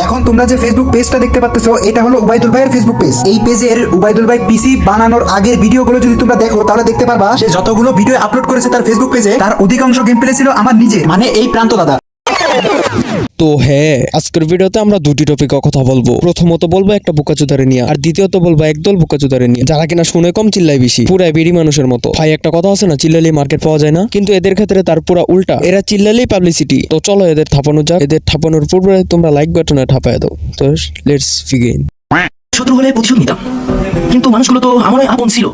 এখন তোমরা যে ফেসবুক পেজটা দেখতে পাচ্ছ, এটা হলো উবাইদুল ভাইয়ের ফেসবুক পেজ। এই পেজের উবাইদুল ভাই পিসি বানানোর আগের ভিডিওগুলো যদি তোমরা দেখো, তাহলে দেখতে পারবা সে যতগুলো ভিডিও আপলোড করেছে তার ফেসবুক পেজে, তার অধিকাংশ গেম প্লে ছিল আমার নিজে, মানে এই প্রান্ত দাদা। তো হ্যাঁ, আজকের ভিডিওতে আমরা দুটি টপিকে কথা বলবো। প্রথমত বলবো একটা বোকাচোদারে নিয়ে, আর দ্বিতীয়ত বলবো একদল বোকাচোদারে নিয়ে যারা কিনা শুনে কম চিল্লাই বেশি, পুরাই বেড়ি মানুষের মতো। ভাই একটা কথা আছে না, চিল্লালি মার্কেট পাওয়া যায় না, কিন্তু এদের ক্ষেত্রে তার পুরা উল্টা, এরা চিল্লালেই পাবলিসিটি। তো চলো এদের থাপানো যাক। এদের থাপানোর পূর্বে তোমরা লাইক বাটনে ঠাপায় দাও। তো লেটস বিগিন। শত্রু হলে প্রতিশোধ নিতাম, কিন্তু মানুষগুলো তো আমার আপন ছিল।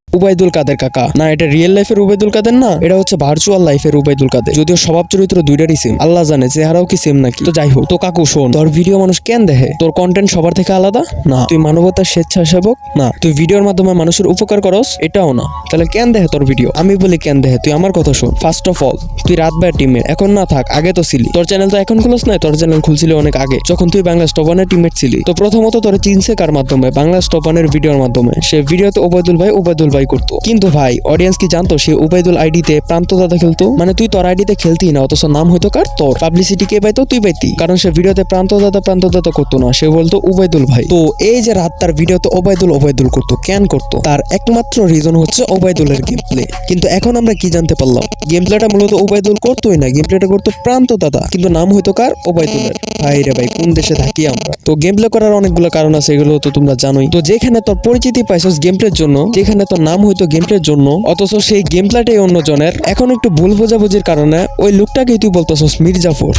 উবাইদুল কাদের কাকা না, এটা রিয়েল লাইফের উবাইদুল কাদের না, এটা হচ্ছে ভার্চুয়াল লাইফের উবাইদুল কাদের। যদিও স্বভাব চরিত্র দুইটারই সেম, আল্লাহ জানে চেহারাও কি সেম নাকি। তো যাই হোক, তো কাকু শোন, তোর ভিডিও মানুষ কেন দেখে? তোর কন্টেন্ট সবার থেকে আলাদা না? তুই মানবতার স্বেচ্ছাসেবক না? তুই ভিডিওর মাধ্যমে মানুষের উপকার করস, এটাও না? তাহলে কেন দেখে তোর ভিডিও? আমি বলি কেন দেখে, তুই আমার কথা শোন। ফার্স্ট অফ অল, তুই রাত ভাইয়ের টিমমেট, এখন না থাক, আগে তো ছিলি। তোর চ্যানেল তো এখন খুলস নাই, তোর চ্যানেল খুলছিল অনেক আগে, যখন তুই বাংলা স্টপানের টিমমেট ছিলি। তো প্রথমত তোর চিনছে কার মাধ্যমে? বাংলা স্টপানের ভিডিওর মাধ্যমে। সে ভিডিওতে উবাইদুল ভাই করতো, কিন্তু ভাই অডিয়েন্স কি জানতো সে উবাইদুল আইডিতে প্রান্ত দাদা খেলতো? মানে তুই তোর আইডিতে খেলতি না, অথচ নাম হয়তো কার? তোর। পাবলিসিটি কে পাইতো? তুই পাইতি, কারণ সে ভিডিওতে প্রান্ত দাদা করতো না, সে বলতো উবাইদুল ভাই। তো এই যে রাত তার ভিডিওতে ওবাইদুল করতো, কেন করতো? তার একমাত্র রিজন হচ্ছে ওবাইদুলের গেম প্লে। কিন্তু এখন আমরা কি জানতে পারলাম? গেম প্লেটা মূলত ওবাইদুল করতোই না, গেম প্লেটা করতো প্রান্ত দাদা, কিন্তু নাম হয়তো কার? ওবাইদুলের। ভাই রে ভাই, কোন দেশে থাকি আমরা? তো গেম প্লে করার অনেকগুলো কারণ আছে, এগুলো তো তোমরা জানোই। তো যেখানে তোর পরিচিতি পাইছস গেম প্লের জন্য, যেখানে তোর নাম হয়তো গেম প্লের জন্য, অথচ সেই গেম প্লেটাই অন্য জনের, এখন একটু ভুল বোঝাবুঝির কারণে ওই লোকটাকেই তুই বলতেছস মির্জাফর।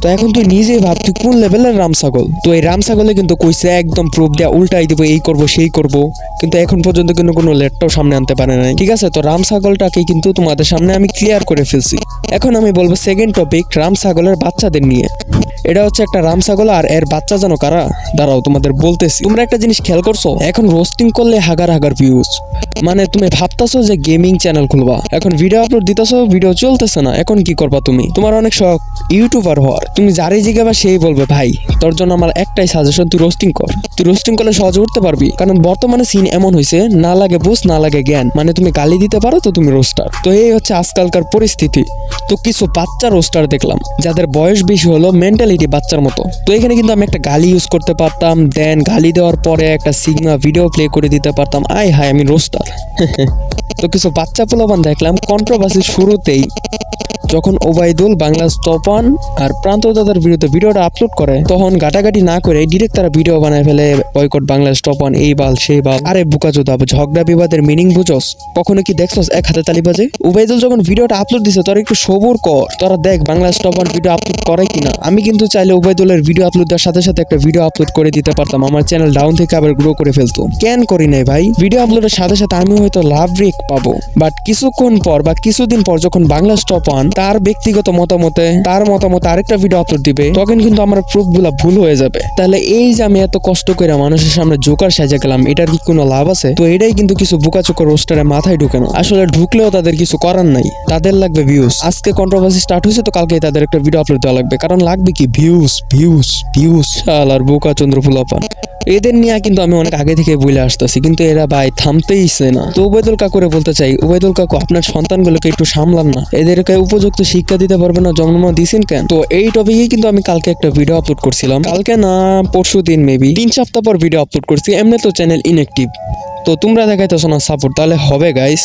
তো এখন তুই নিজেই ভাব তুই কোন লেভেলের রামছাগল। তো এই রামছাগলে কিন্তু কইছে একদম প্রুফ দেয়া উল্টাই দিব, এই করব সেই করব, কিন্তু এখন পর্যন্ত কিন্তু কোনো লেটটাও সামনে আনতে পারে নাই। ঠিক আছে, তো রামছাগলটাকে কিন্তু তোমাদের সামনে আমি ক্লিয়ার করে ফেলছি। এখন আমি বলবো সেকেন্ড টপিক, রামছাগলের বাচ্চাদের নিয়ে। এটা হচ্ছে একটা রামছাগল, আর এর বাচ্চা জানো কারা? দাঁড়াও তোমাদের বলতেছি। তোমরা একটা জিনিস খেয়াল করছো, এখন রোস্টিং করলে হাগার ভিউজ। মানে তুমি ভাবতাছো যে গেমিং চ্যানেল খুলবা, এখন ভিডিও আপলোড দিতেছো, ভিডিও চলতেছে না, এখন কি করবা তুমি? তোমার অনেক শখ ইউটিউবার হওয়ার, তুমি যারই জিজ্ঞাসা সেই বলবে ভাই তোর জন্য আমার একটাই সাজেশন, তুই রোস্টিং কর। তুই রোস্টিং করলে সহজে উঠতে পারবি, কারণ বর্তমানে সিন এমন হয়েছে, না লাগে বুঝ না লাগে জ্ঞান, মানে তুমি গালি দিতে পারো তো তুমি রোস্টার। তো এই হচ্ছে আজকালকার পরিস্থিতি। তো কিছু বাচ্চা রোস্টার দেখলাম যাদের বয়স বেশি হলো, মেন্টালিটি বাচ্চার মতো। তো এখানে কিন্তু আমি একটা গালি ইউজ করতে পারতাম, দেন গালি দেওয়ার পরে একটা সিগমা ভিডিও প্লে করে দিতে পারতাম, আয় হায় আমি রোস্টার। তো কিছু বাচ্চা পোলাপান দেখলাম কন্ট্রোভার্সি শুরুতেই, যখন ওবাইদুল, বাংলা স্টপান আর প্রান্ত দাদার বিরুদ্ধে ভিডিওটা আপলোড করে, তখন গাটাগাটি না করে ডিরেক্ট তারা ভিডিও বানায় ফেলে, বয়কট বাংলা স্টপান, এই বাল সেই বাল। আরে বুকাচোদা, ঝগড়া বিবাদের মিনিং বুঝস? কখনো কি দেখছস এক হাতে তালি বাজে? ওবাইদুল যখন ভিডিওটা আপলোড দিছে, তোরা একটু সবুর কর, তোরা দেখ বাংলা স্টপান ভিডিও আপলোড করে কিনা। আমি কিন্তু চাইলে ওবাইদুলের ভিডিও আপলোড দেওয়ার সাথে সাথে একটা ভিডিও আপলোড করে দিতে পারতাম, আমার চ্যানেল ডাউন থেকে আবার গ্রো করে ফেলতো। কেন করি নাই ভাই? ভিডিও আপলোডের সাথে সাথে আমি হয়তো লাভ ব্রেক পাবো, বাট কিছুক্ষণ পর বা কিছুদিন পর যখন বাংলা স্টপান তার ব্যক্তিগত মতামতে আরেকটা ভিডিও আপলোড দিবে, তখন কিন্তু আমার প্রুফ গুলা ভুল হয়ে যাবে। তাহলে এই যে আমি এত কষ্ট করে মানুষের সামনে জোকার সাজা গেলাম, এটার কি কোনো লাভ আছে? তো এটাই কিন্তু কিছু বোকাচোকা রোস্টারের মাথায় ঢুকে না। আসলে ঢুকলেও তাদের কিছু করার নাই, তাদের লাগবে ভিউজ। আজকে কন্ট্রোভার্সি স্টার্ট হয়েছে, তো কালকে তাদের একটা ভিডিও আপলোড দেওয়া লাগবে, কারণ লাগবে কি ভিউজ। আর বোকাচন্দ্র ফুলাপান এদের নিয়ে কিন্তু আমি অনেক আগে থেকে বলে আসতেছি, কিন্তু এরা ভাই থামতেইছে না। তো উবাইদুল কাকুরে বলতে চাই, উবাইদুল কাকু আপনার সন্তানগুলোকে একটু সামলান না, এদেরকে উপযুক্ত শিক্ষা দিতে পারবে না, জন্ম দিয়েছেন কেন? তো এই টপিকে কিন্তু আমি কালকে একটা ভিডিও আপলোড করছিলাম, কালকে না পরশু দিন, মেবি 3 সপ্তাহ পর ভিডিও আপলোড করছি। এমনি তো চ্যানেল ইনঅ্যাক্টিভ, তো তোমরা দেখাইতেছো না সাপোর্ট, তাহলে হবে গাইস?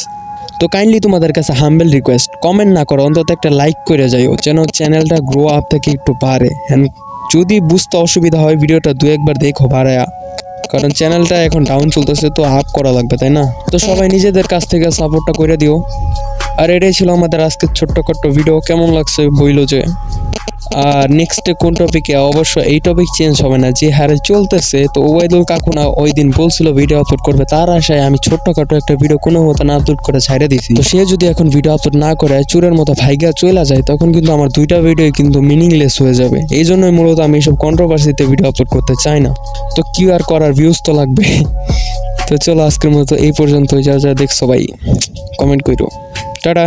তো কাইন্ডলি তোমাদের কাছে হাম্বেল রিকোয়েস্ট, কমেন্ট না করো, অন্তত একটা লাইক করে যাইও, যেন চ্যানেলটা গ্রো আপ থেকে একটু বাড়ে। যদি বুঝতে অসুবিধা হয়, ভিডিওটা 2-1 দেখো বাড়ায়া, কারণ চ্যানেলটা এখন ডাউন চলতেছে, তো আপ করা লাগবে, তাই না? তো সবাই নিজেদের কাছ থেকে সাপোর্টটা করে দিও। আর এটাই ছিল আমাদের আজকের ছোট্ট ভিডিও। কেমন লাগছে বইলো যে। আর নেক্সটে কোন টপিকে? অবশ্য এই টপিক চেঞ্জ হবে না, যে হারে চলতেছে। তো ওবাইদুল কাকু না ওই দিন বলছিল ভিডিও আপলোড করবে, তার আশায় আমি ছোট্টখাটো একটা ভিডিও কোনো মতো না আপলোড করে ছাইড়ে দিছি। তো সে যদি এখন ভিডিও আপলোড না করে চুরের মতো ভাইগা চলে যায়, তখন কিন্তু আমার 2টা ভিডিও কিন্তু মিনিংলেস হয়ে যাবে। এই জন্যই মূলত আমি এইসব কন্ট্রোভার্সিতে ভিডিও আপলোড করতে চাই না। তো কি আর করার, ভিউজ তো লাগবে। তো চলো আজকের মতো এই পর্যন্ত, যা দেখছো ভাই কমেন্ট করো, টাটা।